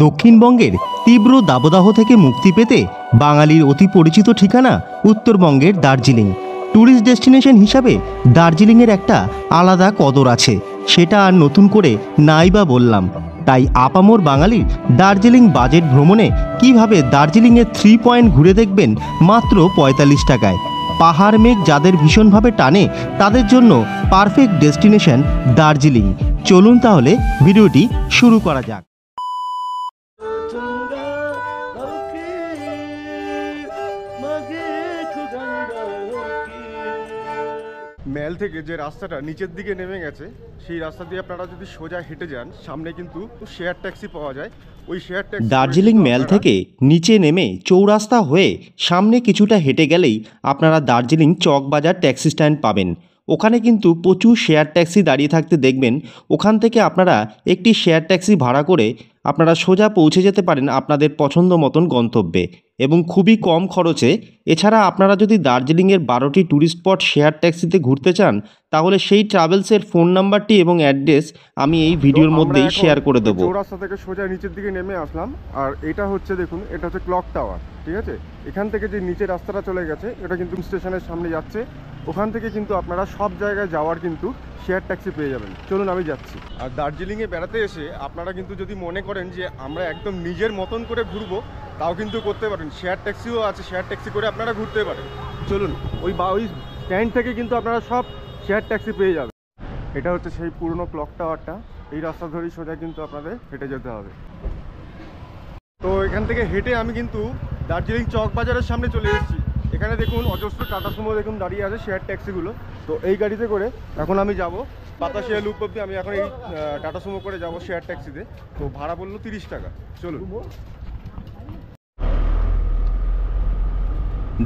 দক্ষিণবঙ্গের তীব্র দাবদাহ থেকে মুক্তি পেতে বাঙালির অতি পরিচিত ঠিকানা উত্তরবঙ্গের দার্জিলিং। ট্যুরিস্ট ডেস্টিনেশন হিসাবে দার্জিলিংয়ের একটা আলাদা কদর আছে, সেটা আর নতুন করে নাই বা বললাম। তাই আপামর বাঙালির দার্জিলিং বাজেট ভ্রমণে কিভাবে দার্জিলিংয়ের 3 পয়েন্ট ঘুরে দেখবেন মাত্র 45 টাকায়। পাহাড় মেঘ যাদের ভীষণভাবে টানে তাদের জন্য পারফেক্ট ডেস্টিনেশন দার্জিলিং। চলুন তাহলে ভিডিওটি শুরু করা যাক। ম্যাল থেকে যে রাস্তাটা নিচের দিকে নেমে গেছে, সেই রাস্তা দিয়ে আপনারা যদি সোজা হেঁটে যান, সামনে কিন্তু শেয়ার ট্যাক্সি পাওয়া যায়। ওই শেয়ার ট্যাক্সি দার্জিলিং ম্যাল থেকে নিচে নেমে চৌরাস্তা হয়ে সামনে কিছুটা হেঁটে গেলেই আপনারা দার্জিলিং চকবাজার ট্যাক্সি স্ট্যান্ড পাবেন। ওখানে কিন্তু প্রচুর শেয়ার ট্যাক্সি দাঁড়িয়ে থাকতে দেখবেন। ওখান থেকে আপনারা একটি শেয়ার ট্যাক্সি ভাড়া করে আপনারা সোজা পৌঁছে যেতে পারেন আপনাদের পছন্দ মতন গন্তব্যে এবং খুবই কম খরচে। এছাড়া আপনারা যদি দার্জিলিংয়ের 12টি ট্যুরিস্ট স্পট শেয়ার ট্যাক্সিতে ঘুরতে চান, তাহলে সেই ট্রাভেলসের ফোন নাম্বারটি এবং অ্যাড্রেস আমি এই ভিডিওর মধ্যেই শেয়ার করে দেবো। চৌরাস্তা থেকে সোজা নিচের দিকে নেমে আসলাম, আর এটা হচ্ছে দেখুন, এটা হচ্ছে ক্লক টাওয়ার। ঠিক আছে, এখান থেকে যে নিচে রাস্তাটা চলে গেছে এটা কিন্তু স্টেশনের সামনে যাচ্ছে। ওখান থেকে কিন্তু আপনারা সব জায়গায় যাওয়ার কিন্তু শেয়ার ট্যাক্সি পেয়ে যাবেন। চলুন আমি যাচ্ছি। আর দার্জিলিংয়ে বেড়াতে এসে আপনারা কিন্তু যদি মনে করেন যে আমরা একদম নিজের মতন করে ঘুরবো, তাও কিন্তু করতে পারেন। শেয়ার ট্যাক্সিও আছে, শেয়ার ট্যাক্সি করে আপনারা ঘুরতে পারেন। চলুন, ওই স্ট্যান্ড থেকে কিন্তু আপনারা সব শেয়ার ট্যাক্সি পেয়ে যাবেন। এটা হচ্ছে সেই পুরনো ক্লক টাওয়ারটা। এই রাস্তা ধরেই সোজা কিন্তু আপনাদের হেঁটে যেতে হবে। তো এখান থেকে হেঁটে আমি কিন্তু দার্জিলিং চক বাজারের সামনে চলে এসেছি। এখানে দেখুন অজস্র টাটা সুমো দেখুন দাঁড়িয়ে আছে শেয়ার ট্যাক্সিগুলো। তো এই গাড়িতে করে এখন আমি যাব বাতাসিয়া লুপ অব্দি। আমি এখন এই টাটা সুমো করে যাব শেয়ার ট্যাক্সিতে। তো ভাড়া বললো 30 টাকা। চলুন।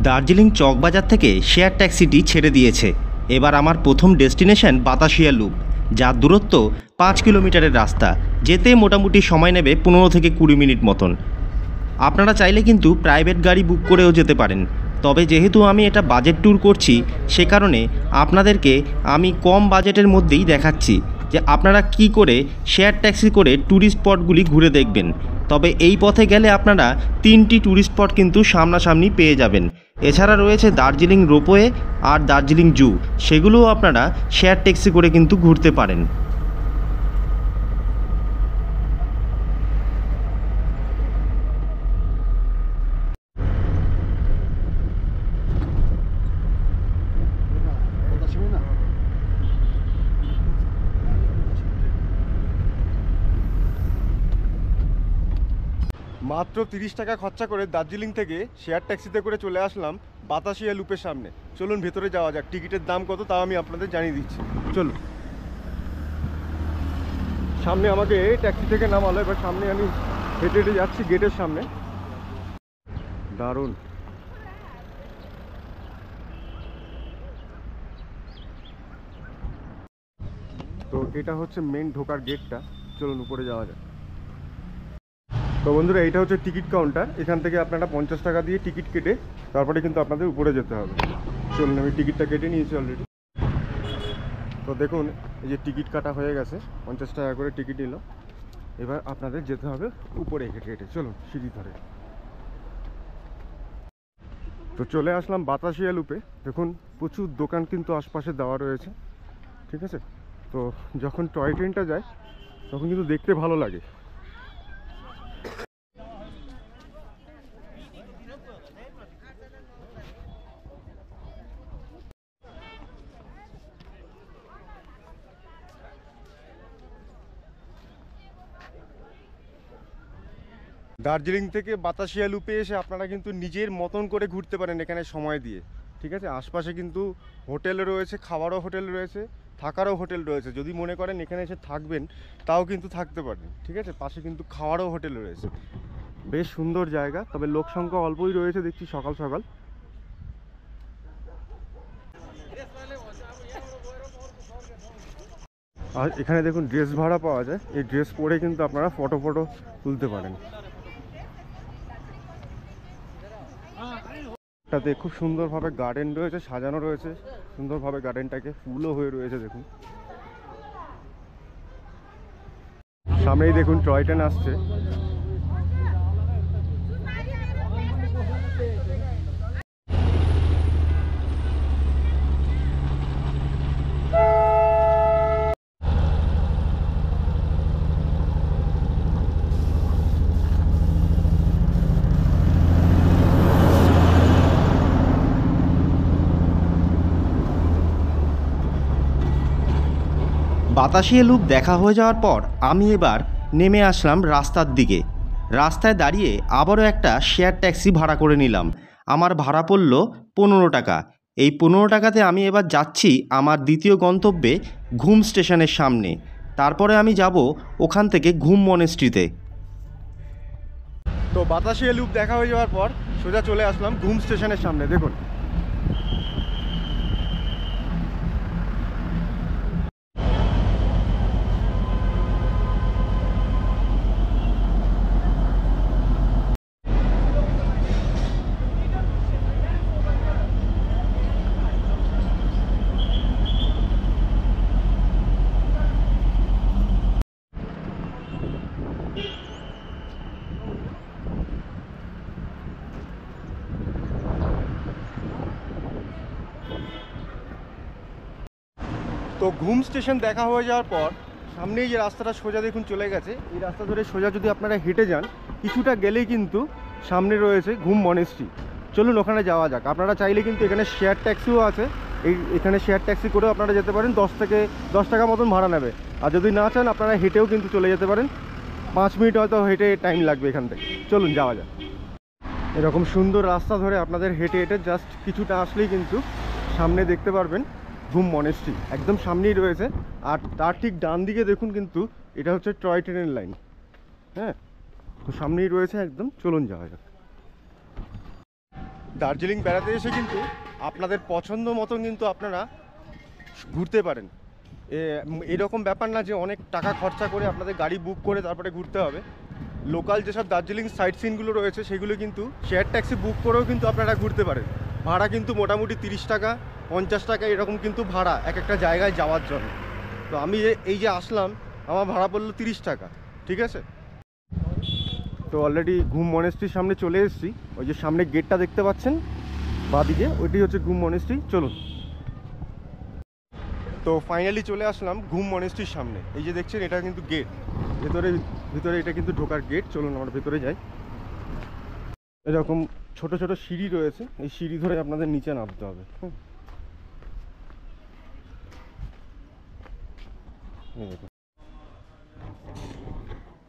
দার্জিলিং চকবাজার থেকে শেয়ার ট্যাক্সিটি ছেড়ে দিয়েছে। এবার আমার প্রথম ডেস্টিনেশন বাতাসিয়া লুপ, যার দূরত্ব 5 কিলোমিটারের রাস্তা। যেতে মোটামুটি সময় নেবে 15 থেকে 20 মিনিট মতন। আপনারা চাইলে কিন্তু প্রাইভেট গাড়ি বুক করেও যেতে পারেন, তবে যেহেতু আমি এটা বাজেট ট্যুর করছি, সে কারণে আপনাদেরকে আমি কম বাজেটের মধ্যেই দেখাচ্ছি যে আপনারা কি করে শেয়ার ট্যাক্সি করে ট্যুরিস্ট স্পটগুলি ঘুরে দেখবেন। তবে এই পথে গেলে আপনারা 3টি ট্যুরিস্ট স্পট কিন্তু সামনাসামনি পেয়ে যাবেন। এছাড়া রয়েছে দার্জিলিং রোপওয়ে আর দার্জিলিং জু, সেগুলোও আপনারা শেয়ার ট্যাক্সি করে কিন্তু ঘুরতে পারেন। মাত্র 30 টাকা খরচা করে দার্জিলিং থেকে শেয়ার ট্যাক্সিতে করে চলে আসলাম বাতাসিয়া লুপের সামনে। চলুন ভেতরে যাওয়া যাক। টিকিটের দাম কত তাও আমি আপনাদের জানিয়ে দিচ্ছি। চলুন। সামনে আমাকে ট্যাক্সি থেকে নামালো, এবার সামনে আমি হেঁটে হেঁটে যাচ্ছি গেটের সামনে। দারুণ। তো এটা হচ্ছে মেন ঢোকার গেটটা। চলুন উপরে যাওয়া যাক। তো বন্ধুরা, এটা হচ্ছে টিকিট কাউন্টার। এখান থেকে আপনারা 50 টাকা দিয়ে টিকিট কেটে তারপরে কিন্তু আপনাদের উপরে যেতে হবে। চলুন, আমি টিকিটটা কেটে নিয়েছি অলরেডি। তো দেখুন, এই যে টিকিট কাটা হয়ে গেছে, 50 টাকা করে টিকিট নিল। এবার আপনাদের যেতে হবে উপরে হেঁটে হেঁটে। চলুন সিঁড়ি ধরে। তো চলে আসলাম বাতাসিয়া লুপে। দেখুন প্রচুর দোকান কিন্তু আশপাশে দেওয়া রয়েছে। ঠিক আছে, তো যখন টয় ট্রেনটা যায় তখন কিন্তু দেখতে ভালো লাগে। দার্জিলিং থেকে বাতাসিয়া লুপে এসে আপনারা কিন্তু নিজের মতন করে ঘুরতে পারেন এখানে সময় দিয়ে। ঠিক আছে, আশপাশে কিন্তু হোটেল রয়েছে, খাবারও হোটেল রয়েছে, থাকারও হোটেল রয়েছে। যদি মনে করেন এখানে এসে থাকবেন তাও কিন্তু থাকতে পারেন। ঠিক আছে, পাশে কিন্তু খাওয়ারও হোটেল রয়েছে। বেশ সুন্দর জায়গা, তবে লোক সংখ্যা অল্পই রয়েছে দেখছি সকাল সকাল। আর এখানে দেখুন ড্রেস ভাড়া পাওয়া যায়। এই ড্রেস পরে কিন্তু আপনারা ফটো তুলতে পারেন। তাতে খুব সুন্দরভাবে গার্ডেন রয়েছে, সাজানো রয়েছে সুন্দরভাবে গার্ডেনটাকে, ফুলও হয়ে রয়েছে দেখুন। সামনেই দেখুন টয় ট্রেন আসছে। বাতাসিয়া লুপ দেখা হয়ে যাওয়ার পর আমি এবার নেমে আসলাম রাস্তার দিকে। রাস্তায় দাঁড়িয়ে আবারও একটা শেয়ার ট্যাক্সি ভাড়া করে নিলাম। আমার ভাড়া পড়ল 15 টাকা। এই 15 টাকাতে আমি এবার যাচ্ছি আমার দ্বিতীয় গন্তব্যে ঘুম স্টেশনের সামনে। তারপরে আমি যাব ওখান থেকে ঘুম মনেস্ট্রিতে। তো বাতাসিয়া লুপ দেখা হয়ে যাওয়ার পর সোজা চলে আসলাম ঘুম স্টেশনের সামনে। দেখুন তো ঘুম স্টেশন দেখা হয়ে যাওয়ার পর সামনেই যে রাস্তাটা সোজা দেখুন চলে গেছে, এই রাস্তা ধরে সোজা যদি আপনারা হেঁটে যান কিছুটা গেলেই কিন্তু সামনে রয়েছে ঘুম মনেস্ট্রি। চলুন ওখানে যাওয়া যাক। আপনারা চাইলে কিন্তু এখানে শেয়ার ট্যাক্সিও আছে, এখানে শেয়ার ট্যাক্সি করেও আপনারা যেতে পারেন। 10 টাকা মতন ভাড়া নেবে। আর যদি না চান আপনারা হেঁটেও কিন্তু চলে যেতে পারেন। 5 মিনিট হয়তো হেঁটে টাইম লাগবে এখান থেকে। চলুন যাওয়া যাক। এরকম সুন্দর রাস্তা ধরে আপনাদের হেঁটে হেঁটে জাস্ট কিছুটা আসলেই কিন্তু সামনে দেখতে পারবেন ঘুম মনেস্ট্রি। একদম সামনেই রয়েছে। আর তার ঠিক ডান দিকে দেখুন কিন্তু এটা হচ্ছে টয় ট্রেনের লাইন। হ্যাঁ, তো সামনেই রয়েছে একদম। চলুন যাওয়া যাক। দার্জিলিং বেড়াতে এসে কিন্তু আপনাদের পছন্দ মতন কিন্তু আপনারা ঘুরতে পারেন। এরকম ব্যাপার না যে অনেক টাকা খরচা করে আপনাদের গাড়ি বুক করে তারপরে ঘুরতে হবে। লোকাল যেসব দার্জিলিং সাইট সিনগুলো রয়েছে সেগুলো কিন্তু শেয়ার ট্যাক্সি বুক করেও কিন্তু আপনারা ঘুরতে পারেন। ভাড়া কিন্তু মোটামুটি 30 টাকা 50 টাকা এরকম কিন্তু ভাড়া এক একটা জায়গায় যাওয়ার জন্য। তো আমি এই যে আসলাম, আমার ভাড়া পড়লো 30 টাকা। ঠিক আছে, তো অলরেডি ঘুম মনেস্ট্রির সামনে চলে এসেছি। ওই যে সামনে গেটটা দেখতে পাচ্ছেন বাঁদিকে, ওইটি হচ্ছে ঘুম মনেস্ট্রি। চলুন। তো ফাইনালি চলে আসলাম ঘুম মনেস্ট্রির সামনে। এই যে দেখছেন এটা কিন্তু গেট, ভিতরে এটা কিন্তু ঢোকার গেট। চলুন আমরা ভেতরে যাই। এরকম ছোট ছোট সিঁড়ি রয়েছে, এই সিঁড়ি ধরে আপনাদের নিচে নামতে হবে।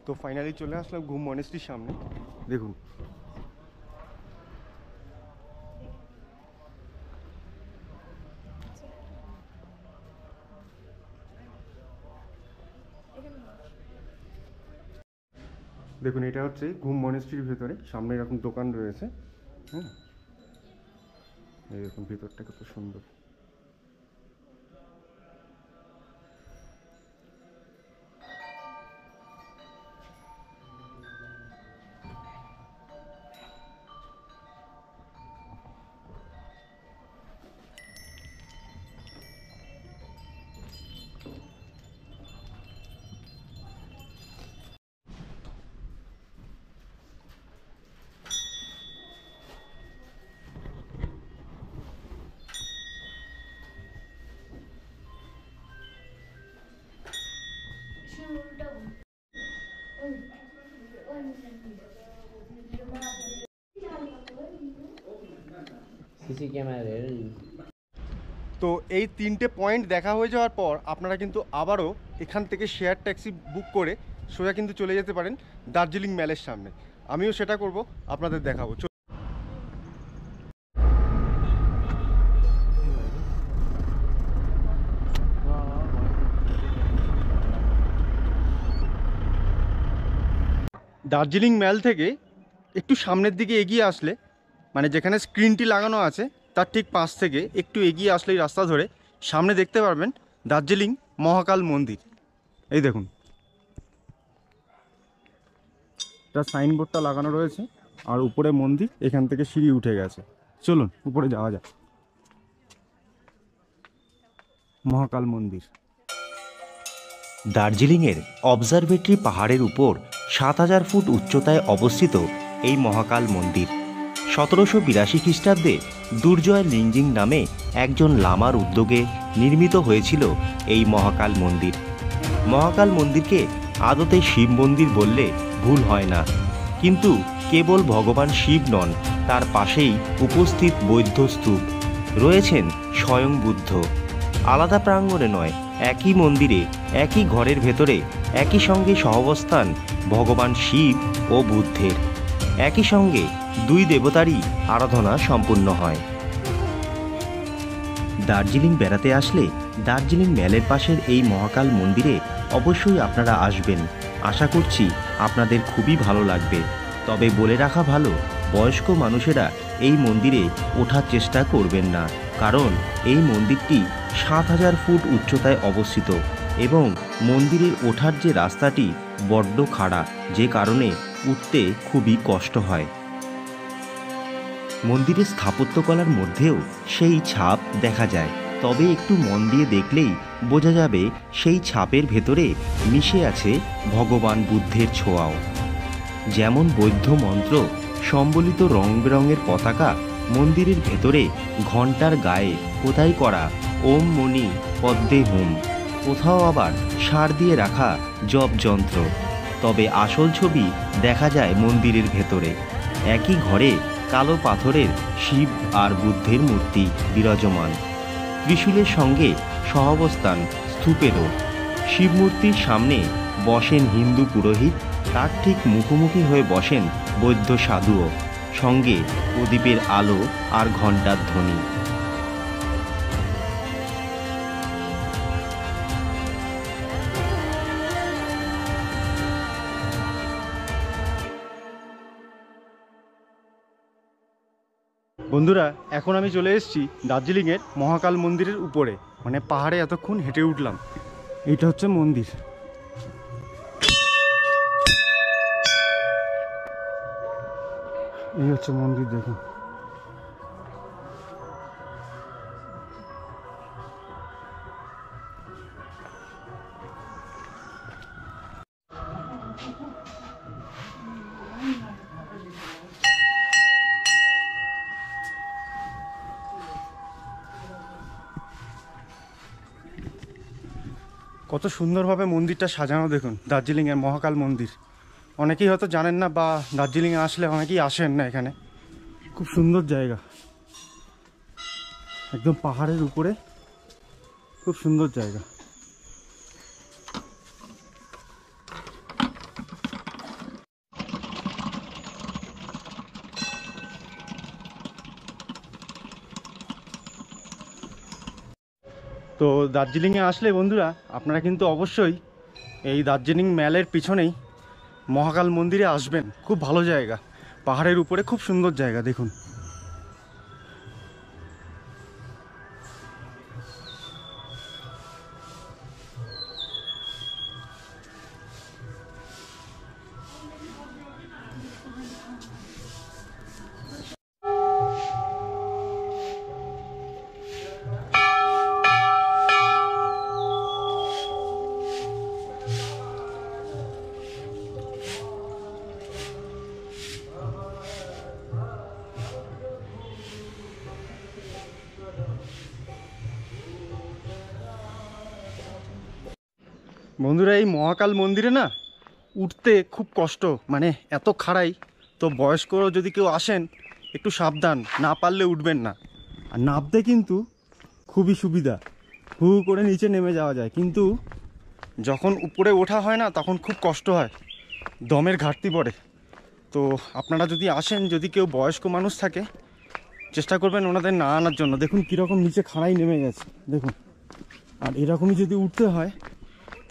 তো ফাইনালি চলে আসলাম ঘুম মনেস্ট্রির সামনে। দেখুন দেখুন এটা হচ্ছে ঘুম মনেস্ট্রির ভেতরে। সামনে এরকম দোকান রয়েছে। হ্যাঁ, এরকম ভেতরটা কত সুন্দর। CC camera. তো এই 3টে পয়েন্ট দেখা হয়ে যাওয়ার পর আপনারা কিন্তু আবারও এখান থেকে শেয়ার ট্যাক্সি বুক করে সোজা কিন্তু চলে যেতে পারেন দার্জিলিং ম্যালের সামনে। আমিও সেটা করব, আপনাদের দেখাবো। দার্জিলিং ম্যাল থেকে একটু সামনের দিকে এগিয়ে আসলে, মানে যেখানে স্ক্রিনটি লাগানো আছে তার ঠিক পাশ থেকে একটু এগিয়ে আসলেই রাস্তা ধরে সামনে দেখতে পারবেন দার্জিলিং মহাকাল মন্দির। এই দেখুন তার সাইনবোর্ডটা লাগানো রয়েছে আর উপরে মন্দির। এখান থেকে সিঁড়ি উঠে গেছে। চলুন উপরে যাওয়া যাক। মহাকাল মন্দির দার্জিলিংয়ের অবজারভেটরি পাহাড়ের উপর ৭,০০০ ফুট উচ্চতায় অবস্থিত এই মহাকাল মন্দির ১৭৮২ খ্রিস্টাব্দে দুর্জয় লিঞ্জিং নামে একজন লামার উদ্যোগে নির্মিত হয়েছিল এই মহাকাল মন্দির। মহাকাল মন্দিরকে আদতে শিব মন্দির বললে ভুল হয় না, কিন্তু কেবল ভগবান শিব নন, তার পাশেই উপস্থিত বৌদ্ধ স্তূপ রয়েছেন স্বয়ং বুদ্ধ। আলাদা প্রাঙ্গণে নয়, একই মন্দিরে একই ঘরের ভেতরে একই সঙ্গে সহাবস্থান ভগবান শিব ও বুদ্ধের। একই সঙ্গে দুই দেবতারই আরাধনা সম্পূর্ণ হয়। দার্জিলিং বেড়াতে আসলে দার্জিলিং ম্যালের পাশের এই মহাকাল মন্দিরে অবশ্যই আপনারা আসবেন। আশা করছি আপনাদের খুবই ভালো লাগবে। তবে বলে রাখা ভালো, বয়স্ক মানুষেরা এই মন্দিরে ওঠার চেষ্টা করবেন না, কারণ এই মন্দিরটি ৭,০০০ ফুট উচ্চতায় অবস্থিত এবং মন্দিরের ওঠার যে রাস্তাটি বড্ড খাড়া, যে কারণে উঠতে খুবই কষ্ট হয়। মন্দিরের স্থাপত্যকলার মধ্যেও সেই ছাপ দেখা যায়, তবে একটু মন দিয়ে দেখলেই বোঝা যাবে সেই ছাপের ভেতরে মিশে আছে ভগবান বুদ্ধের ছোঁয়াও। যেমন বৌদ্ধ মন্ত্র সম্বলিত রং বেরঙের পতাকা, মন্দিরের ভেতরে ঘণ্টার গায়ে খোদাই করা ওম মণি পদ্মে হুম, কোথাও আবার সার দিয়ে রাখা জপ যন্ত্র। তবে আসল ছবি দেখা যায় মন্দিরের ভেতরে। একই ঘরে কালো পাথরের শিব আর বুদ্ধের মূর্তি বিরাজমান, ত্রিশূলের সঙ্গে সহাবস্থান স্তূপেরও। শিব মূর্তির সামনে বসেন হিন্দু পুরোহিত, তার ঠিক মুখোমুখি হয়ে বসেন বৌদ্ধ সাধুও, সঙ্গে প্রদীপের আলো আর ঘণ্টার ধ্বনি। বন্ধুরা, এখন আমি চলে এসেছি দার্জিলিংয়ের মহাকাল মন্দিরের উপরে, মানে পাহাড়ে এতক্ষণ হেঁটে উঠলাম। এইটা হচ্ছে মন্দির। এই হচ্ছে মন্দির, দেখুন। কত সুন্দরভাবে মন্দিরটা সাজানো দেখুন, দার্জিলিংয়ের মহাকাল মন্দির। অনেকেই হয়তো জানেন না, বা দার্জিলিংয়ে আসলে অনেকেই আসেন না এখানে। খুব সুন্দর জায়গা, একদম পাহাড়ের উপরে, খুব সুন্দর জায়গা। তো দার্জিলিংয়ে আসলে বন্ধুরা, আপনারা কিন্তু অবশ্যই এই দার্জিলিং ম্যালের পিছনেই মহাকাল মন্দিরে আসবেন। খুব ভালো জায়গা, পাহাড়ের উপরে খুব সুন্দর জায়গা দেখুন। বন্ধুরা, এই মহাকাল মন্দিরে না উঠতে খুব কষ্ট, মানে এত খাড়াই। তো বয়স্ক যদি কেউ আসেন, একটু সাবধান, না পারলে উঠবেন না। আর নামতে কিন্তু খুবই সুবিধা, হু করে নিচে নেমে যাওয়া যায়, কিন্তু যখন উপরে ওঠা হয় না, তখন খুব কষ্ট হয়, দমের ঘাটতি পড়ে। তো আপনারা যদি আসেন, যদি কেউ বয়স্ক মানুষ থাকে, চেষ্টা করবেন ওনাদের না আনার জন্য। দেখুন কীরকম নিচে খাড়াই নেমে গেছে, দেখুন। আর এরকমই যদি উঠতে হয়,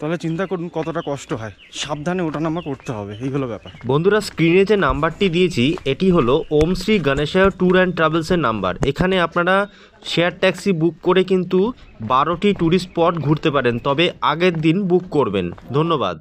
তাহলে চিন্তা করুন কতটা কষ্ট হয়। সাবধানে ওঠানামা করতে হবে, এই হলো ব্যাপার। বন্ধুরা, স্ক্রিনে যে নাম্বারটি দিয়েছি, এটি হলো ওম শ্রী গণেশায় ট্যুর অ্যান্ড ট্রাভেলসের নাম্বার। এখানে আপনারা শেয়ার ট্যাক্সি বুক করে কিন্তু 12টি ট্যুরিস্ট স্পট ঘুরতে পারেন, তবে আগের দিন বুক করবেন। ধন্যবাদ।